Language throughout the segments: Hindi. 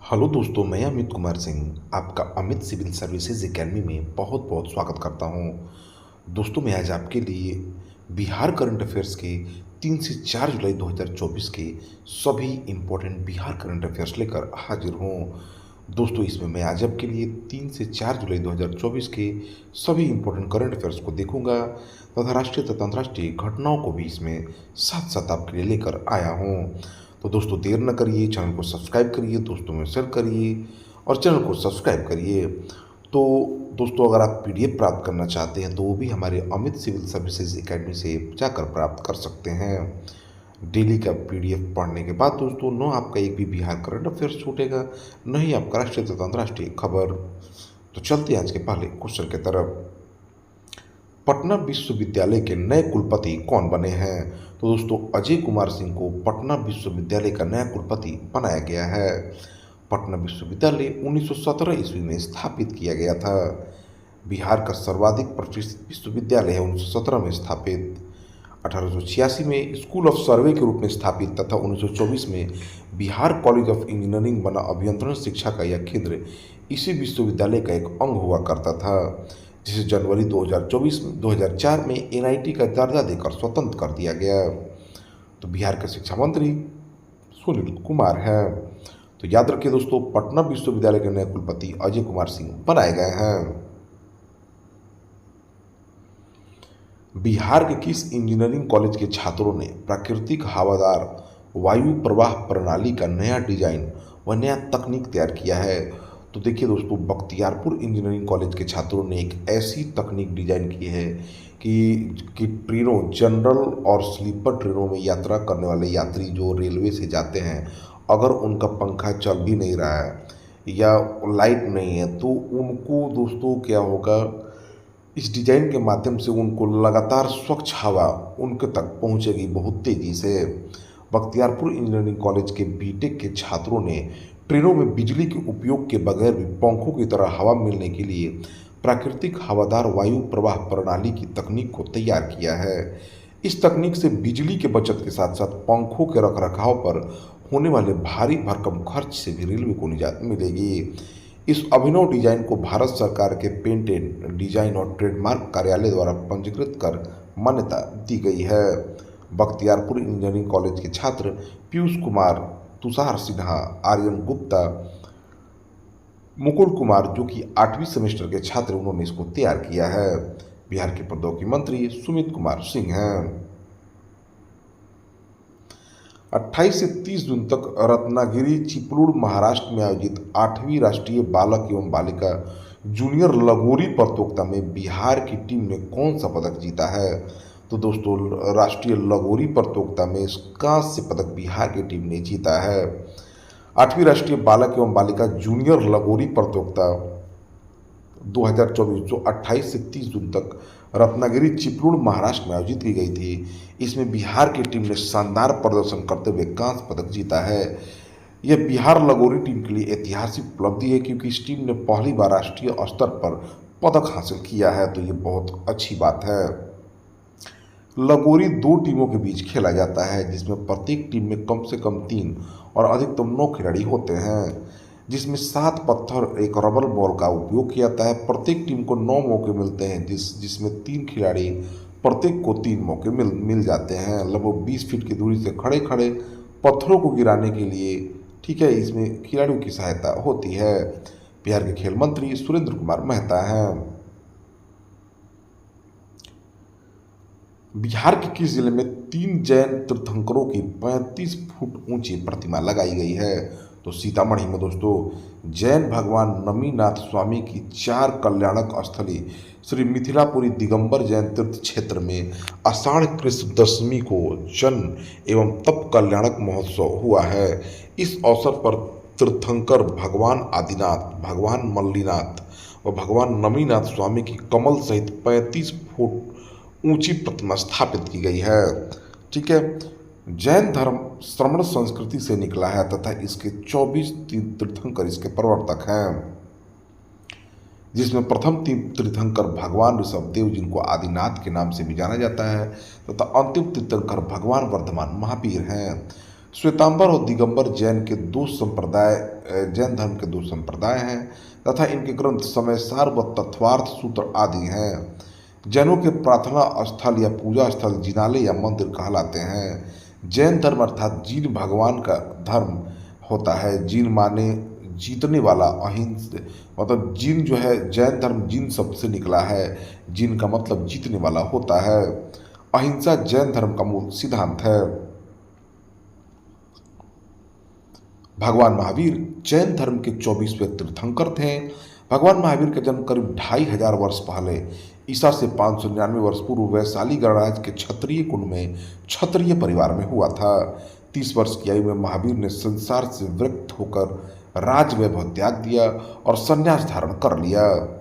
हेलो दोस्तों, मैं अमित कुमार सिंह आपका अमित सिविल सर्विसेज एकेडमी में बहुत बहुत स्वागत करता हूं। दोस्तों, मैं आज आपके लिए बिहार करंट अफेयर्स के 3 से 4 जुलाई 2024 के सभी इम्पोर्टेंट बिहार करंट अफेयर्स लेकर हाजिर हूं। दोस्तों, इसमें मैं आज आपके लिए 3 से 4 जुलाई 2024 के सभी इम्पोर्टेंट करंट अफेयर्स को देखूंगा तथा राष्ट्रीय तथा अंतर्राष्ट्रीय घटनाओं को भी इसमें साथ साथ आपके लिए लेकर आया हूं। तो दोस्तों, देर न करिए, चैनल को सब्सक्राइब करिए, दोस्तों में शेयर करिए और चैनल को सब्सक्राइब करिए। तो दोस्तों, अगर आप पीडीएफ प्राप्त करना चाहते हैं तो वो भी हमारे अमित सिविल सर्विसेज एकेडमी से जाकर प्राप्त कर सकते हैं। डेली का पीडीएफ पढ़ने के बाद दोस्तों न आपका एक भी बिहार करंट अफेयर्स छूटेगा, न ही आपका राष्ट्रीय तथा अंतर्राष्ट्रीय खबर। तो चलते हैं आज के पहले क्वेश्चन की तरफ। पटना विश्वविद्यालय के नए कुलपति कौन बने हैं? तो दोस्तों, अजय कुमार सिंह को पटना विश्वविद्यालय का नया कुलपति बनाया गया है। पटना विश्वविद्यालय 1917 ईस्वी में स्थापित किया गया था। बिहार का सर्वाधिक प्रतिष्ठित विश्वविद्यालय है, 1917 में स्थापित। 1886 में स्कूल ऑफ सर्वे के रूप में स्थापित तथा 1924 में बिहार कॉलेज ऑफ इंजीनियरिंग बना। अभियंत्रण शिक्षा का यह केंद्र इसी विश्वविद्यालय का एक अंग हुआ करता था, जिसे जनवरी 2004 में एनआईटी का दर्जा देकर स्वतंत्र कर दिया गया। तो बिहार के शिक्षा मंत्री सुनील कुमार हैं। तो याद रखिए दोस्तों, पटना विश्वविद्यालय के नए कुलपति अजय कुमार सिंह बनाए गए हैं। बिहार के किस इंजीनियरिंग कॉलेज के छात्रों ने प्राकृतिक हवादार वायु प्रवाह प्रणाली का नया डिजाइन व नया तकनीक तैयार किया है? तो देखिए दोस्तों, बख्तियारपुर इंजीनियरिंग कॉलेज के छात्रों ने एक ऐसी तकनीक डिजाइन की है कि ट्रेनों, जनरल और स्लीपर ट्रेनों में यात्रा करने वाले यात्री जो रेलवे से जाते हैं, अगर उनका पंखा चल भी नहीं रहा है या लाइट नहीं है तो उनको दोस्तों क्या होगा, इस डिजाइन के माध्यम से उनको लगातार स्वच्छ हवा उनके तक पहुंचेगी बहुत तेजी से। बख्तियारपुर इंजीनियरिंग कॉलेज के बीटेक के छात्रों ने ट्रेनों में बिजली के उपयोग के बगैर भी पंखों की तरह हवा मिलने के लिए प्राकृतिक हवादार वायु प्रवाह प्रणाली की तकनीक को तैयार किया है। इस तकनीक से बिजली के बचत के साथ साथ पंखों के रखरखाव पर होने वाले भारी भरकम खर्च से भी रेलवे को निजात मिलेगी। इस अभिनव डिजाइन को भारत सरकार के पेटेंट, डिजाइन और ट्रेडमार्क कार्यालय द्वारा पंजीकृत कर मान्यता दी गई है। बख्तियारपुर इंजीनियरिंग कॉलेज के छात्र पीयूष कुमार, तुषार सिन्हा, आर्यन गुप्ता, मुकुल कुमार जो कि 8वीं सेमेस्टर के छात्र, उन्होंने इसको तैयार किया है। बिहार के प्रौद्योगिकी मंत्री सुमित कुमार सिंह हैं। 28 से 30 जून तक रत्नागिरी चिपलूण महाराष्ट्र में आयोजित 8वीं राष्ट्रीय बालक एवं बालिका जूनियर लगोरी प्रतियोगिता में बिहार की टीम ने कौन सा पदक जीता है? तो दोस्तों, राष्ट्रीय लगोरी प्रतियोगिता में कांस्य पदक बिहार की टीम ने जीता है। 8वीं राष्ट्रीय बालक एवं बालिका जूनियर लगोरी प्रतियोगिता 2024 जो 28 से 30 जून तक रत्नागिरी चिपलूण महाराष्ट्र में आयोजित की गई थी, इसमें बिहार की टीम ने शानदार प्रदर्शन करते हुए कांस्य पदक जीता है। यह बिहार लगोरी टीम के लिए ऐतिहासिक उपलब्धि है, क्योंकि इस टीम ने पहली बार राष्ट्रीय स्तर पर पदक हासिल किया है, तो ये बहुत अच्छी बात है। लगोरी 2 टीमों के बीच खेला जाता है, जिसमें प्रत्येक टीम में कम से कम 3 और अधिकतम 9 खिलाड़ी होते हैं, जिसमें 7 पत्थर एक रबर बॉल का उपयोग किया जाता है। प्रत्येक टीम को 9 मौके मिलते हैं, जिसमें 3 खिलाड़ी प्रत्येक को 3 मौके मिल जाते हैं। लगभग 20 फीट की दूरी से खड़े खड़े पत्थरों को गिराने के लिए, ठीक है, इसमें खिलाड़ियों की सहायता होती है। बिहार के खेल मंत्री सुरेंद्र कुमार महता हैं। बिहार के किस जिले में 3 जैन तीर्थंकरों की 35 फुट ऊंची प्रतिमा लगाई गई है? तो सीतामढ़ी में दोस्तों जैन भगवान नमीनाथ स्वामी की 4 कल्याणक स्थली श्री मिथिलापुरी दिगंबर जैन तीर्थ क्षेत्र में आषाढ़ कृष्ण दशमी को जन्म एवं तप कल्याणक महोत्सव हुआ है। इस अवसर पर तीर्थंकर भगवान आदिनाथ, भगवान मल्लीनाथ व भगवान नमीनाथ स्वामी की कमल सहित 35 फुट ऊंची प्रतिमा स्थापित की गई है। ठीक है, जैन धर्म श्रमण संस्कृति से निकला है तथा इसके 24 तीर्थंकर इसके प्रवर्तक हैं, जिसमें प्रथम तीर्थंकर भगवान ऋषभदेव, जिनको आदिनाथ के नाम से भी जाना जाता है, तथा अंतिम तीर्थंकर भगवान वर्धमान महावीर हैं। श्वेतांबर और दिगंबर जैन धर्म के दो संप्रदाय हैं तथा इनके ग्रंथ समय सार व तत्वार्थ सूत्र आदि हैं। जैनों के प्रार्थना स्थल या पूजा स्थल जिनालय या मंदिर कहलाते हैं। जैन धर्म अर्थात जीन भगवान का धर्म होता है। जीन माने जीतने वाला, अहिंस मतलब जीन जो है, जैन धर्म जीन शब्द से निकला है। जीन का मतलब जीतने वाला होता है। अहिंसा जैन धर्म का मूल सिद्धांत है। भगवान महावीर जैन धर्म के 24वें तीर्थंकर थे। भगवान महावीर का जन्म करीब 2500 वर्ष पहले ईसा से 599 वर्ष पूर्व वैशाली गणराज्य के क्षत्रिय कुल में क्षत्रिय परिवार में हुआ था। 30 वर्ष की आयु में महावीर ने संसार से विरक्त होकर राज वैभव त्याग दिया और संन्यास धारण कर लिया।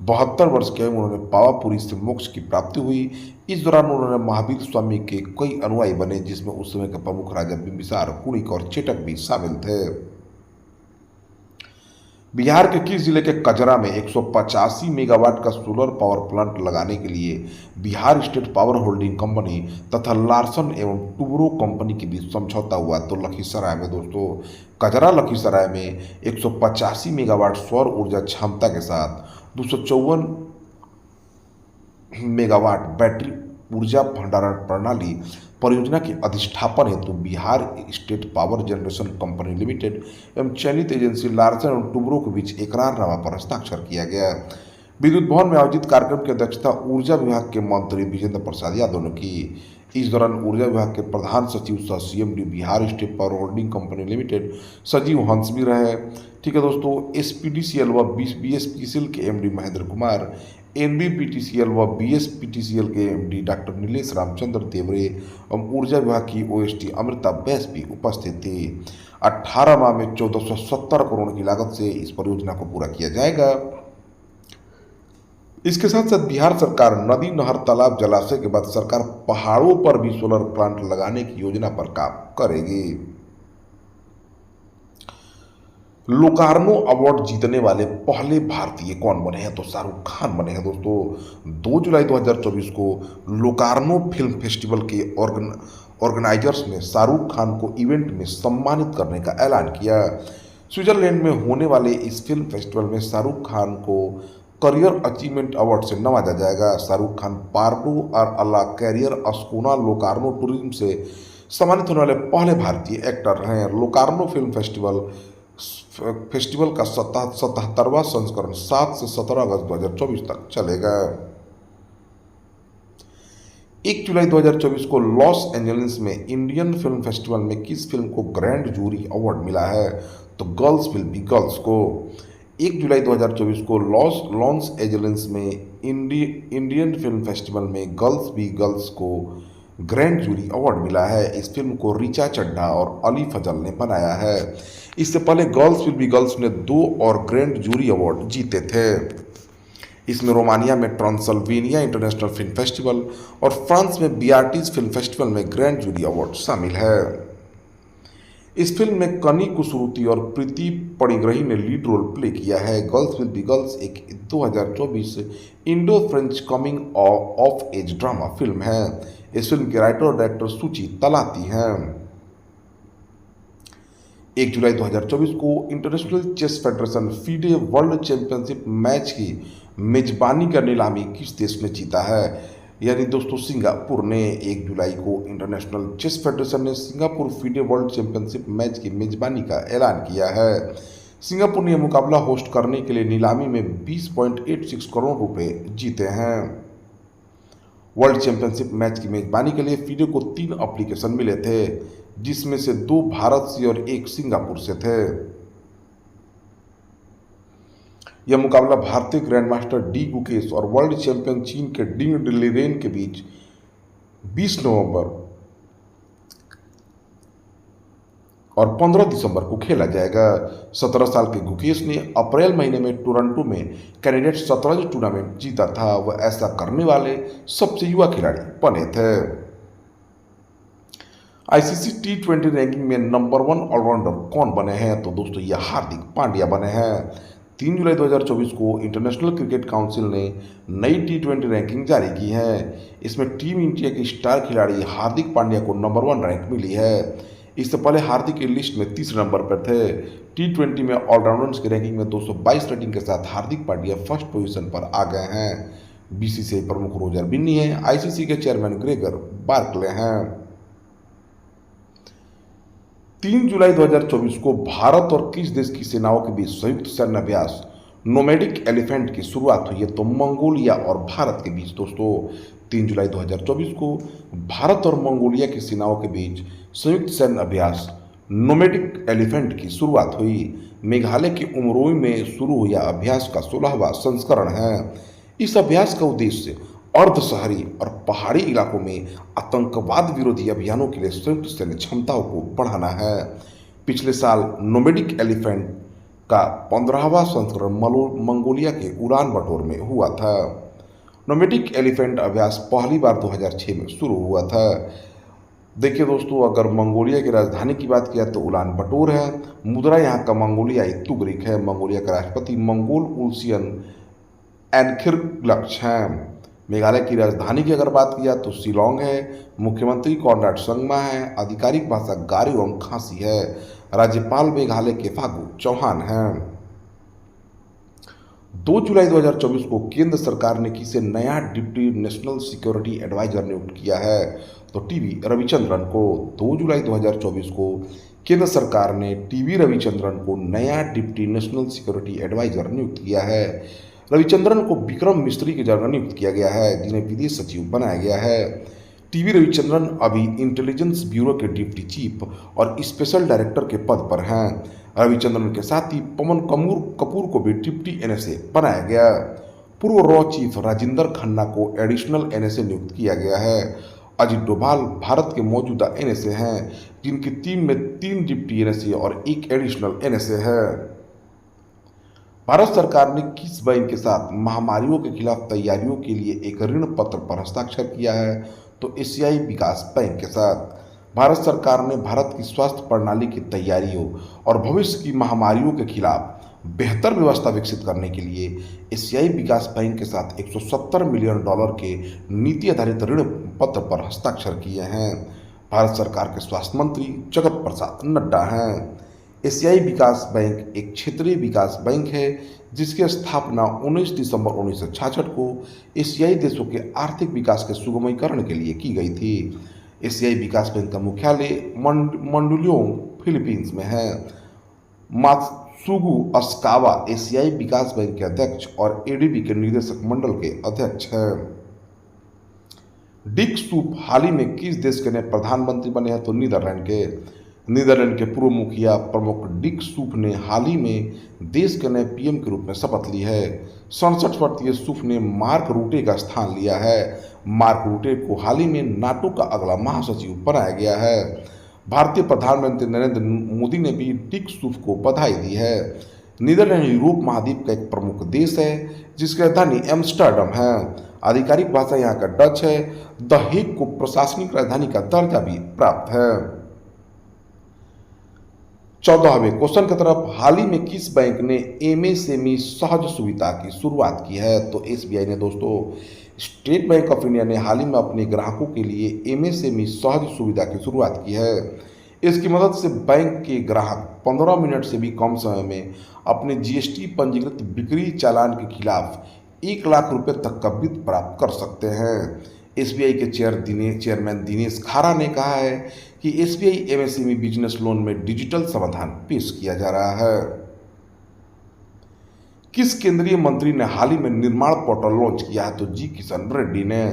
72 वर्ष की आयु में उन्होंने पावापुरी से मोक्ष की प्राप्ति हुई। इस दौरान उन्होंने महावीर स्वामी के कई अनुयायी बने, जिसमें उस समय के प्रमुख राजा बिंबिसार, कुणिक और चेटक भी शामिल थे। बिहार के किस जिले के कजरा में 185 मेगावाट का सोलर पावर प्लांट लगाने के लिए Bihar state power holding company तथा लार्सन एवं टुब्रो कंपनी के बीच समझौता हुआ? तो लखीसराय में दोस्तों, कजरा लखीसराय में 185 मेगावाट सौर ऊर्जा क्षमता के साथ 254 मेगावाट बैटरी ऊर्जा भंडारण प्रणाली परियोजना के अधिष्ठापन हेतु Bihar state power generation company limited एवं चयनित एजेंसी लार्सन एवं टुब्रो के बीच एकरारनामा पर हस्ताक्षर किया गया। विद्युत भवन में आयोजित कार्यक्रम की अध्यक्षता ऊर्जा विभाग के मंत्री विजेंद्र प्रसाद यादव ने की। इस दौरान ऊर्जा विभाग के प्रधान सचिव सह CMD Bihar state power holding company limited Sanjeev Hans भी रहे। ठीक है दोस्तों, एसपीडीसीएल व बीएसपीसीएल के एमडी महेंद्र कुमार, एनबीपीटीसीएल व बीएसपीटीसीएल के एमडी डॉक्टर नीलेश रामचंद्र देवरे एवं ऊर्जा विभाग की ओएसडी अमृता बैस भी उपस्थित थी। 18 माह में 1470 करोड़ की लागत से इस परियोजना को पूरा किया जाएगा। इसके साथ साथ बिहार सरकार नदी, नहर, तालाब, जलाशय के बाद सरकार पहाड़ों पर भी सोलर प्लांट लगाने की योजना पर काम करेगी। लोकार्नो अवार्ड जीतने वाले पहले भारतीय कौन बने हैं? तो शाहरुख खान बने हैं दोस्तों। 2 जुलाई 2024 को लोकार्नो फिल्म फेस्टिवल के ऑर्गेनाइजर्स ने शाहरुख खान को इवेंट में सम्मानित करने का ऐलान किया। स्विट्जरलैंड में होने वाले इस फिल्म फेस्टिवल में शाहरुख खान को करियर अचीवमेंट अवार्ड से नवाजा जाएगा। शाहरुख खान पार्डो और अल्लाह कैरियर अस्कोना लोकार्नो टूरिज्म से सम्मानित होने वाले पहले भारतीय एक्टर हैं। लोकार्नो फिल्म फेस्टिवल का 77वां संस्करण 7 से 17 अगस्त 2024 तक चलेगा। 1 जुलाई 2024 को लॉस एंजलिस में इंडियन फिल्म फेस्टिवल में किस फिल्म को ग्रैंड जूरी अवार्ड मिला है? तो गर्ल्स विल बी गर्ल्स को। 1 जुलाई 2024 को लॉस एंजलिस में इंडियन फिल्म फेस्टिवल में गर्ल्स बी गर्ल्स को ग्रैंड जूरी अवार्ड मिला है। इस फिल्म को रिचा चड्ढा और अली फजल ने बनाया है। इससे पहले गर्ल्स विल बी गर्ल्स ने 2 और ग्रैंड जूरी अवार्ड जीते थे। इसमें रोमानिया में ट्रांसल्वेनिया इंटरनेशनल फिल्म फेस्टिवल और फ्रांस में बियार्टिज फिल्म फेस्टिवल में ग्रैंड जूरी अवार्ड शामिल है। इस फिल्म में कनी कुसरुती और प्रीति पड़िग्रही ने लीड रोल प्ले किया है। गर्ल्स विल बी गर्ल्स एक 2024 Indo French coming of age drama film है। इस फिल्म के राइटर और डायरेक्टर सुची तलाती हैं। 1 जुलाई 2024 को International Chess Federation FIDE World Championship match की मेजबानी का नीलामी किस देश ने जीता है? यानी दोस्तों सिंगापुर ने। 1 जुलाई को इंटरनेशनल चेस फेडरेशन ने Singapore FIDE World Championship match की मेजबानी का ऐलान किया है। सिंगापुर ने यह मुकाबला होस्ट करने के लिए नीलामी में 20.86 करोड़ रुपए जीते हैं। वर्ल्ड चैंपियनशिप मैच की मेजबानी के लिए फीडे को 3 एप्लीकेशन मिले थे, जिसमें से 2 भारत से और 1 सिंगापुर से थे। यह मुकाबला भारतीय ग्रैंडमास्टर डी गुकेश और वर्ल्ड चैंपियन चीन के डिंग लिरेन के बीच 20 नवंबर और 15 दिसंबर को खेला जाएगा। 17 साल के गुकेश ने अप्रैल महीने में टोरंटो में कैंडिडेट शतरंज टूर्नामेंट जीता था। वह ऐसा करने वाले सबसे युवा खिलाड़ी बने थे। आईसीसी T20 रैंकिंग में नंबर 1 ऑलराउंडर कौन बने हैं? तो दोस्तों यह हार्दिक पांड्या बने हैं। 3 जुलाई 2024 को इंटरनेशनल क्रिकेट काउंसिल ने नई T20 रैंकिंग जारी की है। इसमें टीम इंडिया के स्टार खिलाड़ी हार्दिक पांड्या को नंबर 1 रैंक मिली है। इससे पहले हार्दिक इस लिस्ट में तीसरे नंबर पर थे। T20 में ऑलराउंडर्स की रैंकिंग में 222 रेटिंग के साथ हार्दिक पांड्या फर्स्ट पोजीशन पर आ गए हैं। बीसीसीआई प्रमुख रोजर बिन्नी है, आईसीसी के चेयरमैन ग्रेगर बार्कले हैं। 3 जुलाई 2024 को भारत और किस देश की सेनाओं के बीच संयुक्त सैन्य अभ्यास नोमैडिक एलिफेंट की शुरुआत हुई है? तो मंगोलिया और भारत के बीच दोस्तों 3 जुलाई 2024 को भारत और मंगोलिया की सेनाओं के बीच संयुक्त सैन्य अभ्यास नोमैडिक एलिफेंट की शुरुआत हुई। मेघालय के उमरोई में शुरू हुआ अभ्यास का 16वां संस्करण है। इस अभ्यास का उद्देश्य अर्ध शहरी और पहाड़ी इलाकों में आतंकवाद विरोधी अभियानों के लिए संयुक्त सैन्य क्षमताओं को बढ़ाना है। पिछले साल नोमैडिक एलिफेंट का 15वां संस्करण मंगोलिया के उलान बटोर में हुआ था। नोमैडिक एलिफेंट अभ्यास पहली बार 2006 में शुरू हुआ था। देखिए दोस्तों, अगर मंगोलिया की राजधानी की बात किया तो उलान बटोर है। मुद्रा यहाँ का मंगोलियाई तुगरिक है। मंगोलिया का राष्ट्रपति मंगोल उल्सियन एनखिर्ग्लच हैं। मेघालय की राजधानी की अगर बात किया तो शिलोंग है। मुख्यमंत्री कॉनराड संगमा है। आधिकारिक भाषा गारो एवं खासी है। राज्यपाल मेघालय के फागू चौहान हैं। 2 जुलाई 2024 को केंद्र सरकार ने किसे नया डिप्टी नेशनल सिक्योरिटी एडवाइजर नियुक्त किया है? तो टीवी रविचंद्रन को। 2 जुलाई 2024 को केंद्र सरकार ने टीवी रविचंद्रन को नया डिप्टी नेशनल सिक्योरिटी एडवाइजर नियुक्त किया है। रविचंद्रन को विक्रम मिस्त्री की जगह नियुक्त किया गया है, जिन्हें विदेश सचिव बनाया गया है। टीवी रविचंद्रन अभी इंटेलिजेंस ब्यूरो के डिप्टी चीफ और स्पेशल डायरेक्टर के पद पर हैं। रविचंद्रन के साथ ही पवन कपूर को भी डिप्टी एनएसए बनाया गया। पूर्व रॉ चीफ राजिंदर खन्ना को एडिशनल एनएसए नियुक्त किया गया है। अजित डोभाल भारत के मौजूदा एनएसए हैं, जिनकी टीम में 3 डिप्टी एनएसए और 1 एडिशनल एनएसए है। भारत सरकार ने किस बैंक के साथ महामारियों के खिलाफ तैयारियों के लिए एक ऋण पत्र पर हस्ताक्षर किया है? तो एशियाई विकास बैंक के साथ। भारत सरकार ने भारत की स्वास्थ्य प्रणाली की तैयारियों और भविष्य की महामारियों के खिलाफ बेहतर व्यवस्था विकसित करने के लिए एशियाई विकास बैंक के साथ $170 मिलियन के नीति आधारित ऋण पत्र पर हस्ताक्षर किए हैं। भारत सरकार के स्वास्थ्य मंत्री जगत प्रसाद नड्डा हैं। एशियाई विकास बैंक एक क्षेत्रीय विकास बैंक है, जिसकी स्थापना 19 दिसंबर 1966 को एशियाई देशों के आर्थिक विकास के सुगमीकरण के लिए की गई थी। एशियाई विकास बैंक का मुख्यालय मंडुलियोंग फिलीपींस में है। मात्सुगु अस्कावा एशियाई विकास बैंक के अध्यक्ष और एडीबी के निदेशक मंडल के अध्यक्ष हैं। डिक सूप हाल ही में किस देश के नए प्रधानमंत्री बने हैं? तो नीदरलैंड के पूर्व मुखिया प्रमुख डिक सूप ने हाल ही में देश के नए पीएम के रूप में शपथ ली है। 67 वर्षीय सूप ने मार्क रूटे का स्थान लिया है। मार्क रूटे को हाल ही में नाटो का अगला महासचिव बनाया गया है। भारतीय प्रधानमंत्री नरेंद्र मोदी ने भी डिक सूप को बधाई दी है। नीदरलैंड यूरोप महाद्वीप का एक प्रमुख देश है, जिसकी राजधानी एम्स्टर्डम है। आधिकारिक भाषा यहाँ का डच है। द हेग को प्रशासनिक राजधानी का दर्जा भी प्राप्त है। 14वें क्वेश्चन की तरफ, हाल ही में किस बैंक ने एमएसएमई सहज सुविधा की शुरुआत की है? तो एसबीआई ने दोस्तों। स्टेट बैंक ऑफ इंडिया ने हाल ही में अपने ग्राहकों के लिए एमएसएमई सहज सुविधा की शुरुआत की है। इसकी मदद से बैंक के ग्राहक 15 मिनट से भी कम समय में अपने जीएसटी पंजीकृत बिक्री चालान के खिलाफ 1 लाख रुपए तक का वित्त प्राप्त कर सकते हैं। एसबीआई के चेयरमैन दिनेश खारा ने कहा है कि एसबीआई एमएसएमई बिजनेस लोन में डिजिटल समाधान पेश किया जा रहा है। किस केंद्रीय मंत्री ने हाल ही में निर्माण पोर्टल लॉन्च किया है? तो जी किशन रेड्डी ने।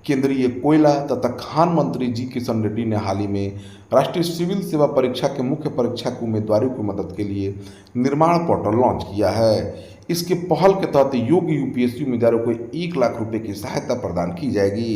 केंद्रीय कोयला तथा खान मंत्री जी किशन रेड्डी ने हाल ही में राष्ट्रीय सिविल सेवा परीक्षा के मुख्य परीक्षा के उम्मीदवारों की मदद के लिए निर्माण पोर्टल लॉन्च किया है। इसके पहल के तहत योग्य यूपीएससी उम्मीदवारों को 1 लाख रुपए की सहायता प्रदान की जाएगी।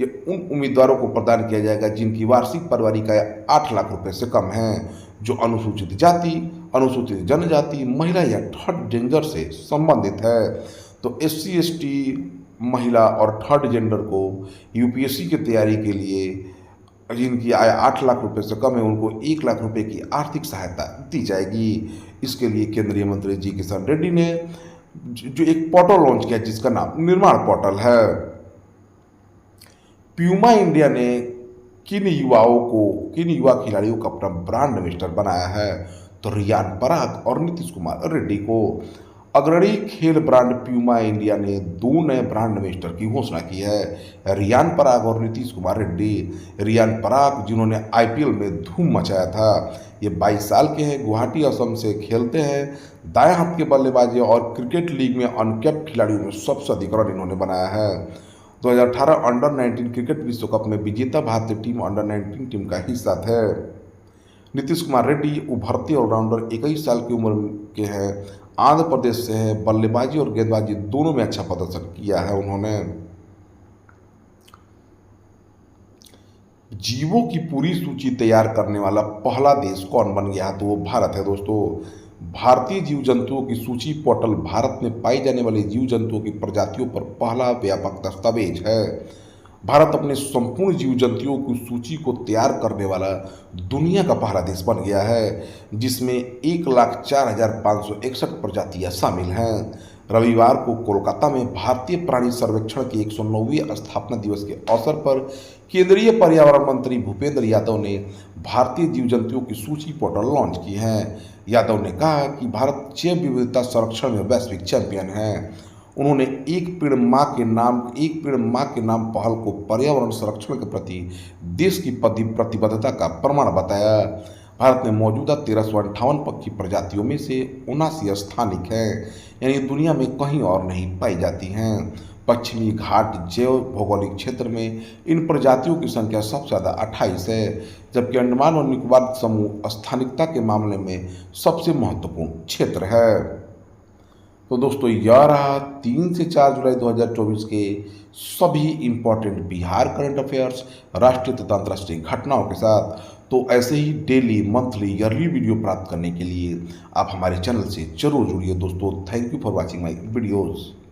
ये उन उम्मीदवारों को प्रदान किया जाएगा जिनकी वार्षिक पारिवारिक आय 8 लाख रुपए से कम है, जो अनुसूचित जाति, अनुसूचित जनजाति, महिला या थर्ड जेंडर से संबंधित है। तो SC ST महिला और थर्ड जेंडर को यूपीएससी की तैयारी के लिए जिनकी आय 8 लाख रुपए से कम है, उनको 1 लाख रुपए की आर्थिक सहायता दी जाएगी। इसके लिए केंद्रीय मंत्री जी किशन रेड्डी ने जो एक पोर्टल लॉन्च किया जिसका नाम निर्माण पोर्टल है। प्यूमा इंडिया ने किन युवा खिलाड़ियों को अपना ब्रांड एम्बेसडर बनाया है? तो रियान पराग और नीतीश कुमार रेड्डी को। अग्रणी खेल ब्रांड प्यूमा इंडिया ने 2 नए ब्रांड एम्बेसडर की घोषणा की है, रियान पराग और नीतीश कुमार रेड्डी। रियान पराग, जिन्होंने आईपीएल में धूम मचाया था, ये 22 साल के हैं, गुवाहाटी असम से खेलते हैं, दाएं हाथ के बल्लेबाजी और क्रिकेट लीग में अनकैप्ड खिलाड़ियों में सबसे अधिक रन इन्होंने बनाया है। 2018 अंडर 19 क्रिकेट विश्व कप में विजेता भारतीय टीम अंडर 19 टीम का हिस्सा थे। नीतीश कुमार रेड्डी उभरते ऑलराउंडर 21 साल की उम्र के हैं, आंध्र प्रदेश से है, बल्लेबाजी और गेंदबाजी दोनों में अच्छा प्रदर्शन किया है उन्होंने। जीवों की पूरी सूची तैयार करने वाला पहला देश कौन बन गया? तो वो भारत है दोस्तों। भारतीय जीव जंतुओं की सूची पोर्टल भारत में पाई जाने वाली जीव जंतुओं की प्रजातियों पर पहला व्यापक दस्तावेज है। भारत अपने संपूर्ण जीव जंतुओं की सूची को तैयार करने वाला दुनिया का पहला देश बन गया है, जिसमें 1,04,561 प्रजातियां शामिल हैं। रविवार को कोलकाता में भारतीय प्राणी सर्वेक्षण के 109वें स्थापना दिवस के अवसर पर केंद्रीय पर्यावरण मंत्री भूपेंद्र यादव ने भारतीय जीव जंतुओं की सूची पोर्टल लॉन्च की है। यादव ने कहा कि भारत जैव विविधता संरक्षण में वैश्विक चैंपियन है। उन्होंने एक पेड़ माँ के नाम पहल को पर्यावरण संरक्षण के प्रति देश की प्रतिबद्धता का प्रमाण बताया। भारत में मौजूदा 1358 पक्षी प्रजातियों में से 79 स्थानिक हैं, यानी दुनिया में कहीं और नहीं पाई जाती हैं। पश्चिमी घाट जैव भौगोलिक क्षेत्र में इन प्रजातियों की संख्या सबसे ज़्यादा 28 है, जबकि अंडमान और निकोबार समूह स्थानिकता के मामले में सबसे महत्वपूर्ण क्षेत्र है। तो दोस्तों, यह रहा 3 से 4 जुलाई 2024 के सभी इम्पोर्टेंट बिहार करंट अफेयर्स, राष्ट्रीय तथा अंतर्राष्ट्रीय घटनाओं के साथ। तो ऐसे ही डेली, मंथली, ईयरली वीडियो प्राप्त करने के लिए आप हमारे चैनल से जरूर जुड़िए दोस्तों। Thank you for watching my videos.